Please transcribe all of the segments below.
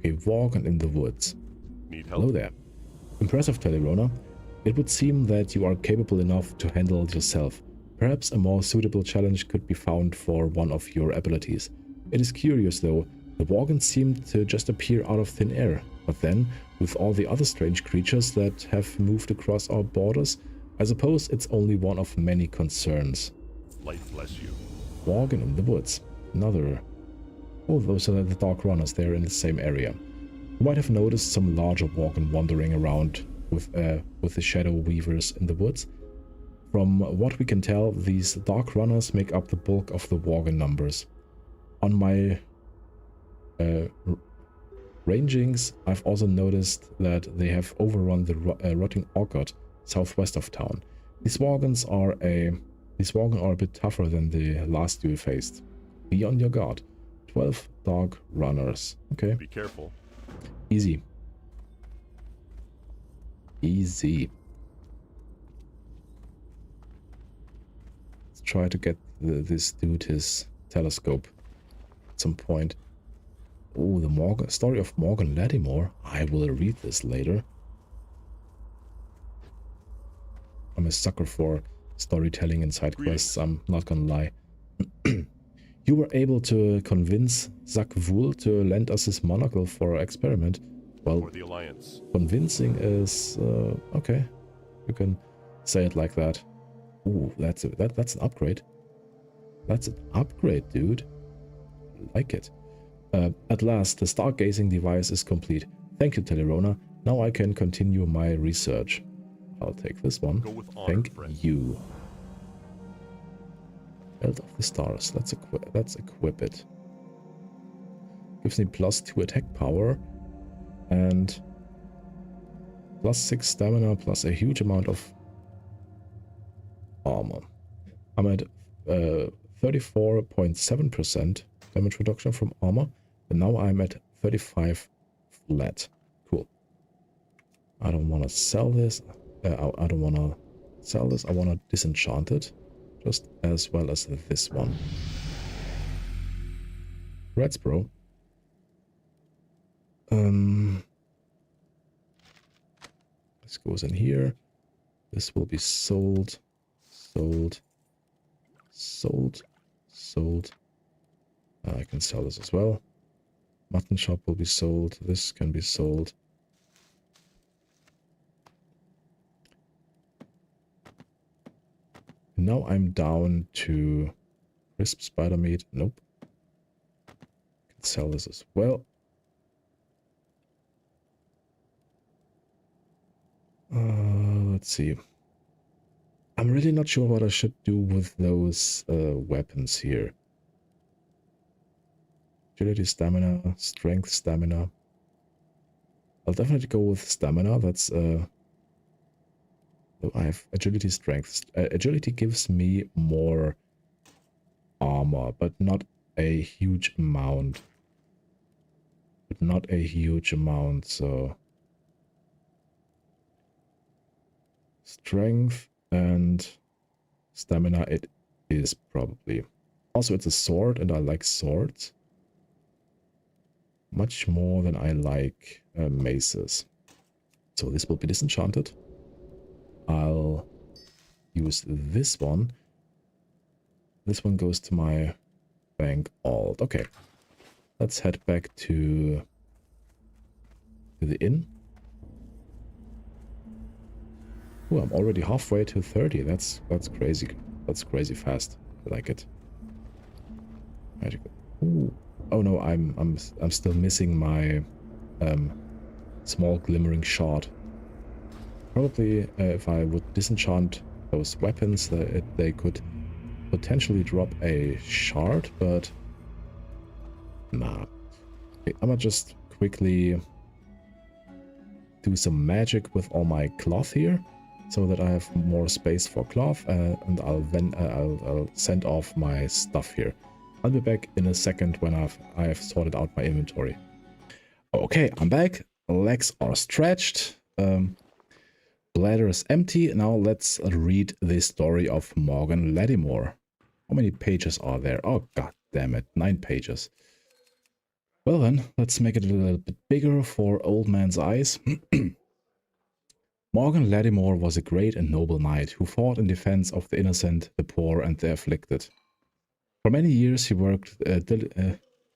A Worgen in the woods. Need help? Hello there. Impressive, Telerona. It would seem that you are capable enough to handle it yourself. Perhaps a more suitable challenge could be found for one of your abilities. It is curious though, the Worgen seemed to just appear out of thin air, but then, with all the other strange creatures that have moved across our borders, I suppose it's only one of many concerns. Light bless you. Worgen in the woods. Another... Oh, those are the Dark Runners, they're in the same area. You might have noticed some larger Worgen wandering around with the Shadow Weavers in the woods. From what we can tell, these Dark Runners make up the bulk of the Worgen numbers. On my rangings, I've also noticed that they have overrun the Rotting Orchard southwest of town. These Worgen are a bit tougher than the last you faced. Be on your guard. 12 Dark Runners. Okay. Be careful. Easy. Easy. Let's try to get this dude his telescope at some point. Oh, the story of Morgan Lattimore. I will read this later. I'm a sucker for storytelling and side quests, I'm not gonna lie. You were able to convince Zak Vul to lend us his monocle for our experiment. Well, For the Alliance. convincing is... okay. You can say it like that. Ooh, that's an upgrade. That's an upgrade, dude. I like it. At last, the stargazing device is complete. Thank you, Telerona. Now I can continue my research. I'll take this one. Go with honor, Thank friend. you. Belt of the Stars. Let's equip it. Gives me +2 attack power and +6 stamina plus a huge amount of armor. I'm at 34.7% damage reduction from armor, and now I'm at 35 flat. Cool. I don't want to sell this. I don't want to sell this. I want to disenchant it, just as well as this one. Reds, bro. This goes in here. This will be sold. I can sell this as well. Mutton shop will be sold. This can be sold. Now I'm down to crisp spider meat. Nope. Can sell this as well. Let's see. I'm really not sure what I should do with those weapons here. Agility, stamina, strength, stamina. I'll definitely go with stamina. That's I have agility, strength. Agility gives me more armor, but not a huge amount. So strength and stamina it is probably. Also, it's a sword, and I like swords much more than I like maces. So this will be disenchanted. I'll use this one. This one goes to my bank alt. Okay. Let's head back to the inn. Oh, I'm already halfway to 30. That's crazy. That's crazy fast. I like it. Ooh. Oh no, I'm still missing my small glimmering shard. Probably if I would disenchant those weapons, they could potentially drop a shard, but nah. Okay, I'm gonna just quickly do some magic with all my cloth here, so that I have more space for cloth, and I'll send off my stuff here. I'll be back in a second when I have sorted out my inventory. Okay, I'm back. Legs are stretched. Bladder is empty. Now let's read the story of Morgan Lattimore. How many pages are there? Oh, god damn it. 9 pages. Well then, let's make it a little bit bigger for old man's eyes. Morgan Lattimore was a great and noble knight who fought in defense of the innocent, the poor, and the afflicted. For many years he worked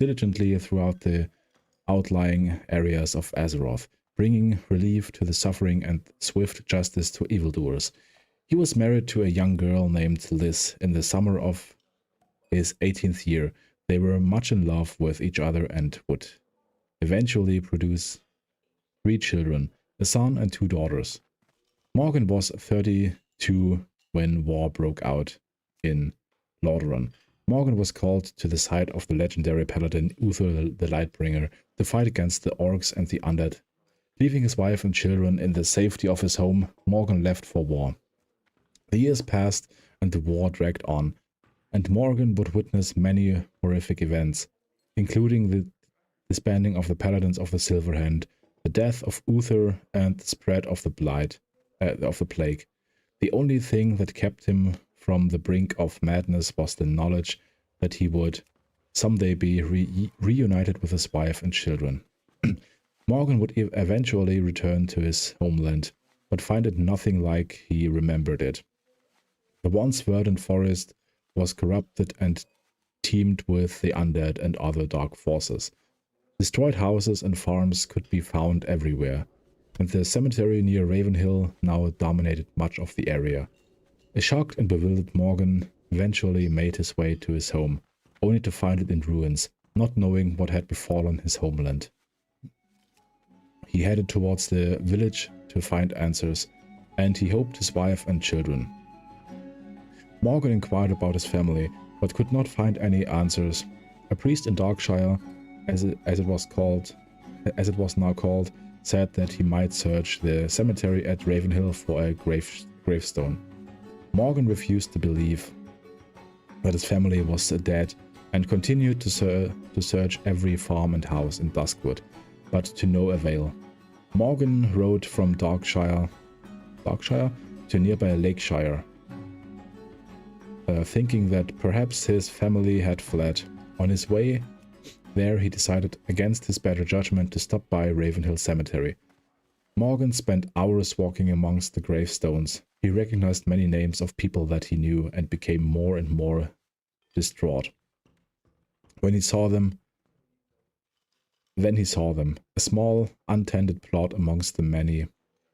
diligently throughout the outlying areas of Azeroth, bringing relief to the suffering and swift justice to evildoers. He was married to a young girl named Liz in the summer of his 18th year. They were much in love with each other and would eventually produce 3 children, a son and 2 daughters. Morgan was 32 when war broke out in Lordaeron. Morgan was called to the side of the legendary Paladin Uther the Lightbringer to fight against the orcs and the undead. Leaving his wife and children in the safety of his home, Morgan left for war. The years passed and the war dragged on, and Morgan would witness many horrific events, including the disbanding of the Paladins of the Silver Hand, the death of Uther, and the spread of the plague. The only thing that kept him from the brink of madness was the knowledge that he would someday be reunited with his wife and children. Morgan would eventually return to his homeland, but find it nothing like he remembered it. The once verdant forest was corrupted and teemed with the undead and other dark forces. Destroyed houses and farms could be found everywhere, and the cemetery near Ravenhill now dominated much of the area. A shocked and bewildered Morgan eventually made his way to his home, only to find it in ruins, not knowing what had befallen his homeland. He headed towards the village to find answers, and he hoped his wife and children. Morgan inquired about his family, but could not find any answers. A priest in Darkshire, as it was now called, said that he might search the cemetery at Ravenhill for a gravestone. Morgan refused to believe that his family was dead and continued to search every farm and house in Duskwood, but to no avail. Morgan rode from Darkshire to nearby Lakeshire, thinking that perhaps his family had fled. On his way there, he decided against his better judgment to stop by Ravenhill Cemetery. Morgan spent hours walking amongst the gravestones. He recognized many names of people that he knew and became more and more distraught. Then he saw them, a small, untended plot amongst the many,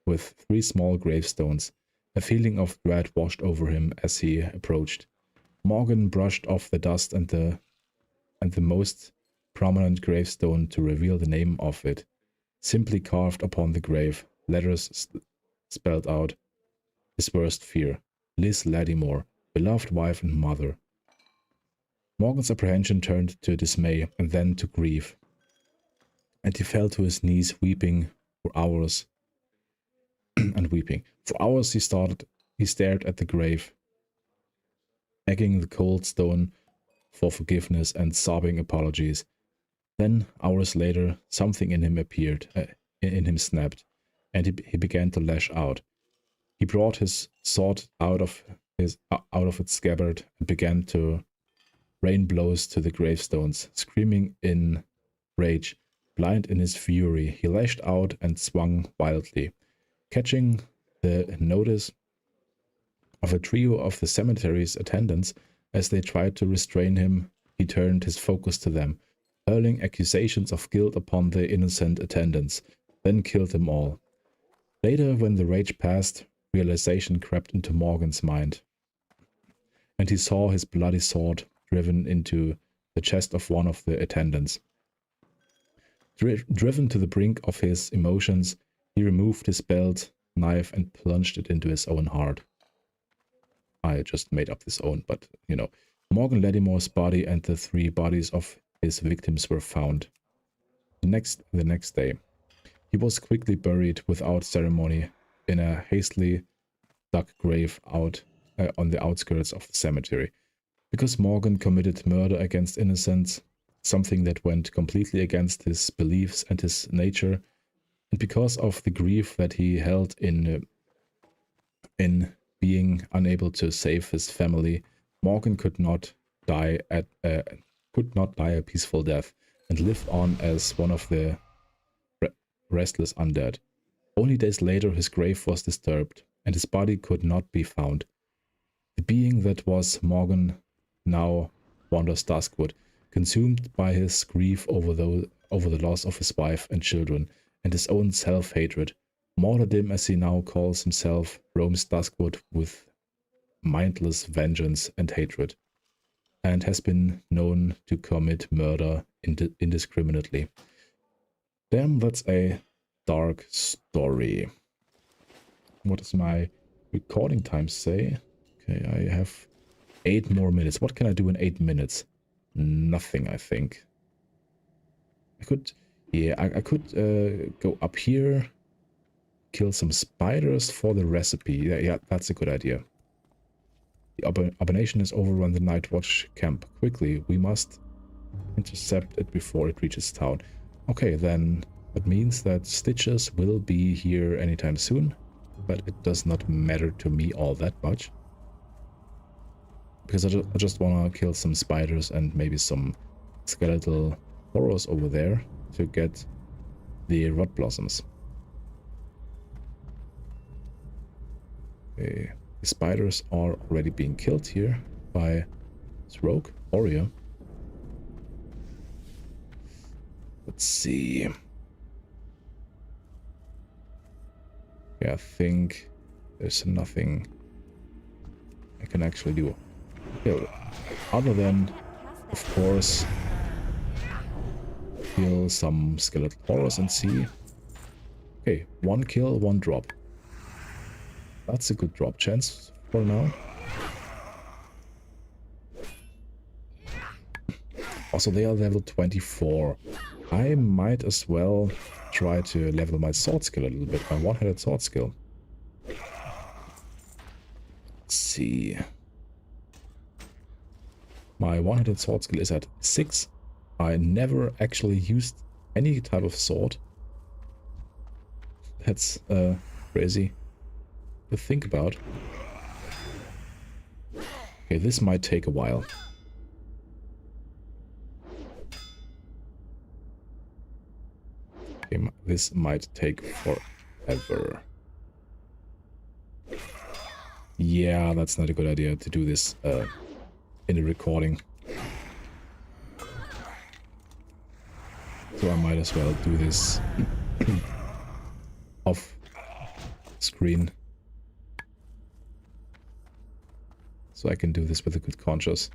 with 3 small gravestones. A feeling of dread washed over him as he approached. Morgan brushed off the dust and the most prominent gravestone to reveal the name of it. Simply carved upon the grave, letters spelled out his worst fear: Liz Lattimore, beloved wife and mother. Morgan's apprehension turned to dismay and then to grief, and he fell to his knees, weeping for hours. For hours he stared at the grave, begging the cold stone for forgiveness and sobbing apologies. Then, hours later, something in him snapped, and he began to lash out. He brought his sword out of its scabbard and began to rain blows to the gravestones. Screaming in rage, blind in his fury, he lashed out and swung wildly. Catching the notice of a trio of the cemetery's attendants as they tried to restrain him, he turned his focus to them, hurling accusations of guilt upon the innocent attendants, then killed them all. Later, when the rage passed, realization crept into Morgan's mind, and he saw his bloody sword driven into the chest of one of the attendants. Driven to the brink of his emotions, he removed his belt knife and plunged it into his own heart. I just made up this own, but Morgan Lattimore's body and the 3 bodies of his victims were found. The next day, he was quickly buried without ceremony in a hastily dug grave out on the outskirts of the cemetery. Because Morgan committed murder against innocents, something that went completely against his beliefs and his nature, and because of the grief that he held in being unable to save his family, Morgan could not die a peaceful death and lived on as one of the restless undead. Only days later his grave was disturbed, and his body could not be found. The being that was Morgan now wanders Duskwood, consumed by his grief over the loss of his wife and children, and his own self-hatred. Mortadim, as he now calls himself, roams Duskwood with mindless vengeance and hatred, and has been known to commit murder indiscriminately. Damn, that's a dark story. What does my recording time say? Okay, I have 8 more minutes. What can I do in 8 minutes? Nothing, I think. I could, yeah, I could go up here, kill some spiders for the recipe. Yeah, that's a good idea. The abomination has overrun the Night Watch camp. Quickly, we must intercept it before it reaches town. Okay, then that means that Stitches will be here anytime soon, but it does not matter to me all that much. Because I just want to kill some spiders and maybe some skeletal horrors over there to get the rot blossoms. Okay, the spiders are already being killed here by this rogue warrior. Let's see. Yeah, I think there's nothing I can actually do. Yeah, other than, of course, kill some skeletal horrors and see. Okay, 1 kill, 1 drop. That's a good drop chance for now. Also, they are level 24. I might as well try to level my sword skill a little bit, my one-handed sword skill. Let's see. My one-handed sword skill is at 6. I never actually used any type of sword. That's crazy to think about. Okay, this might take a while. Okay, this might take forever. Yeah, that's not a good idea to do this in a recording. So I might as well do this off screen. So I can do this with a good conscience.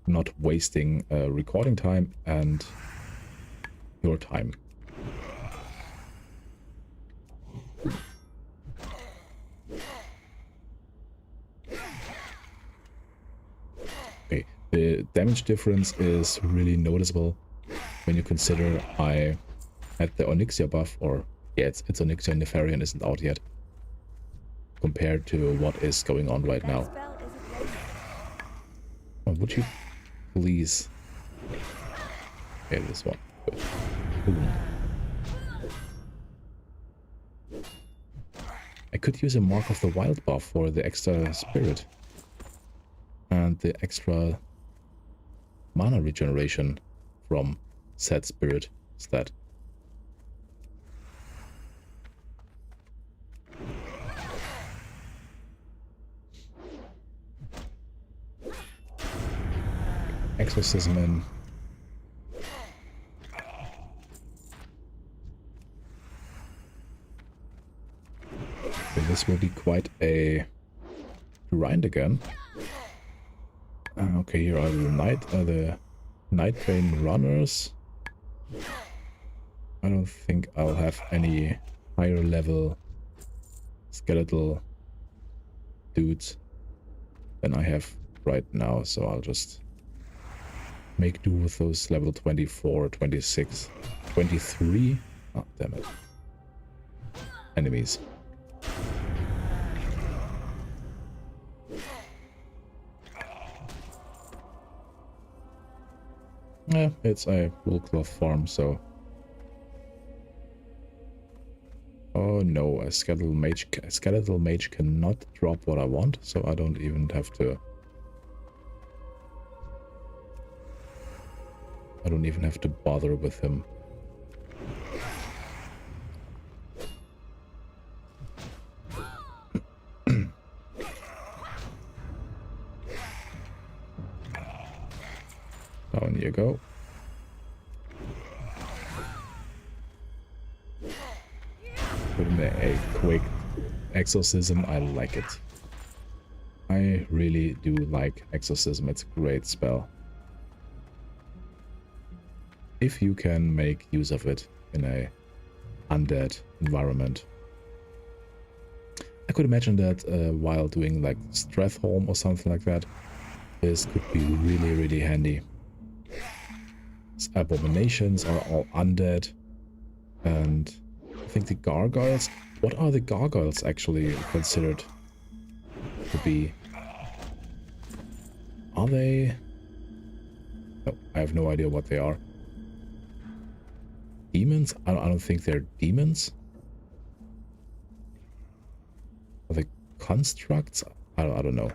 Not wasting recording time and your time. Okay, the damage difference is really noticeable when you consider I had the Onyxia buff, or yeah, it's Onyxia, Nefarian isn't out yet, compared to what is going on right now. Oh, would you please? Okay, this one. Good. Boom. I could use a Mark of the Wild buff for the extra spirit and the extra mana regeneration from said spirit instead. Exorcism in. Okay, this will be quite a grind again. Okay, here are the Nightbane runners. I don't think I'll have any higher level skeletal dudes than I have right now, so I'll just make do with those level 24, 26, 23. Oh, damn it. Enemies. Yeah, it's a wool cloth farm, so... Oh no, a skeletal mage cannot drop what I want, so I don't even have to... I don't even have to bother with him. Down you go. Put in a quick exorcism. I like it. I really do like exorcism. It's a great spell. If you can make use of it in a undead environment. I could imagine that while doing like Stratholm or something like that, this could be really, really handy. Abominations are all undead, and I think the gargoyles... What are the gargoyles actually considered to be? Are they... Oh, I have no idea what they are. Demons? I don't think they're demons. Are they constructs? I don't know.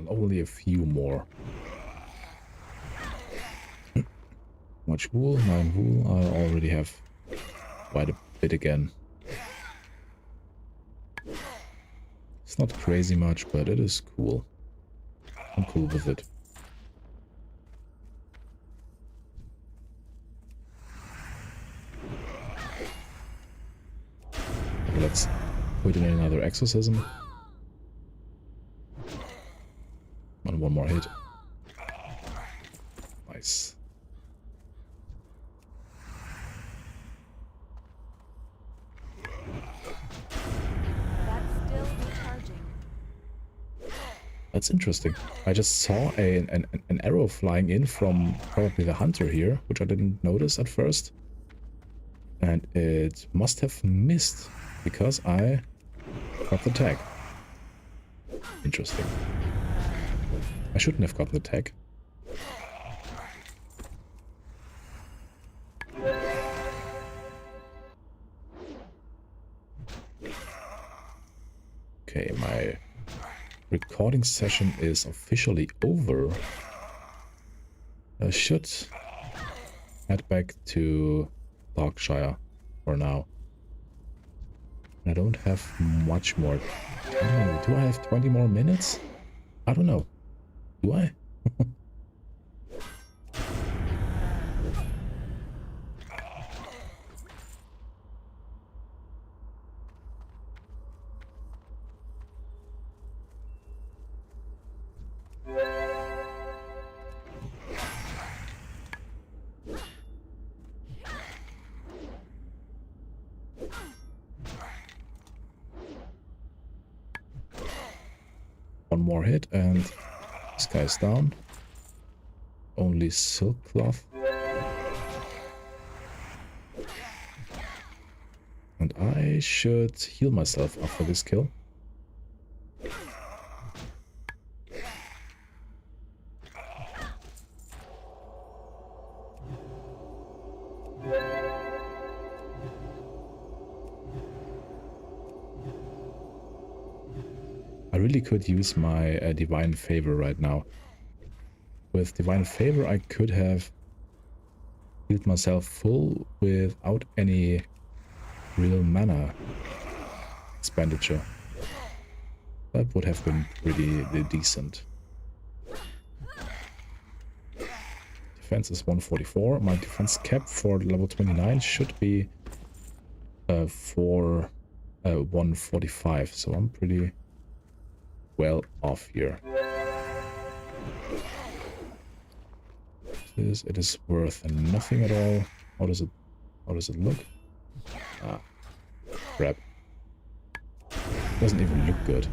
Only a few more. Much wool, 9 wool. I already have quite a bit again. It's not crazy much, but it is cool. I'm cool with it. Let's put in another exorcism. And one more hit. Nice. That's still recharging. That's interesting. I just saw an arrow flying in from probably the hunter here, which I didn't notice at first. And it must have missed because I got the tag. Interesting. I shouldn't have gotten the tag. Okay, my recording session is officially over. I should head back to Darkshire for now. I don't have much more time. Do I have 20 more minutes? I don't know. Do I? One more hit and this guy's down. Only silk cloth. And I should heal myself after this kill. I really could use my Divine Favor right now. With Divine Favor I could have healed myself full without any real mana expenditure. That would have been pretty decent. Defense is 144. My defense cap for level 29 should be 145, so I'm pretty well off here. It is worth nothing at all. How does it look? Ah, crap. Doesn't even look good.